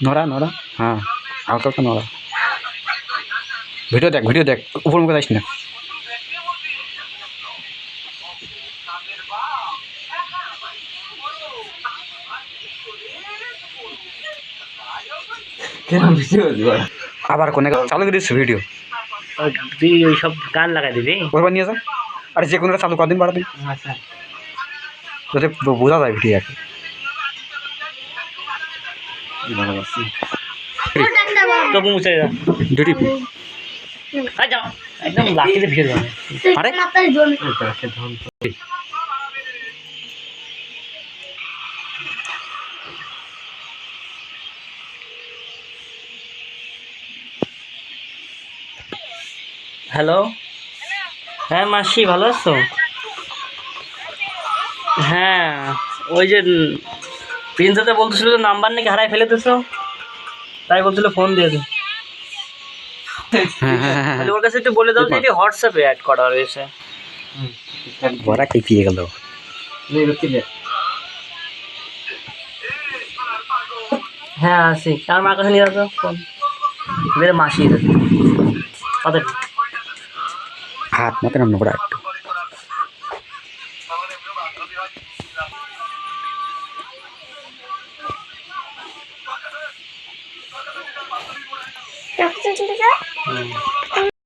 নড়া নড়া, হ্যাঁ হালকা হালকা নড়া। ভিডিও দেখ, উপর মুখে যাইস না। আবার কোনে চালু করে দিচ্ছ ভিডিও? তুই ওই সব গান লাগাই দিবি? ওইবার নিয়ে যা। আরে যে কোনোটা চালু কদিন বাড়াবি, যাতে বোঝা যায় ভিডিও আর কি। তবু মুছে যা ডিউটি। যাও একদম লাঠিতে ভিড়ে যাবে। আরে হ্যালো, হ্যাঁ মাসি ভালো আছো? হ্যাঁ ওই যে প্রিন্সেতে বলতেছিল যে নাম্বার নাকি হারাই ফেলে দিছো, তাই বলছিল ফোন দিয়ে দিই। তাহলে ওর কাছে একটু বলে দাও যে হোয়াটসঅ্যাপে অ্যাড করা রয়েছে। বড়া কি পিয়ে গেল। হ্যাঁ আসি, আর মার কাছে নিয়ে আসো ফোন। মেরে মাসি তাদের হাত মাতে নাম নোংরা একটু।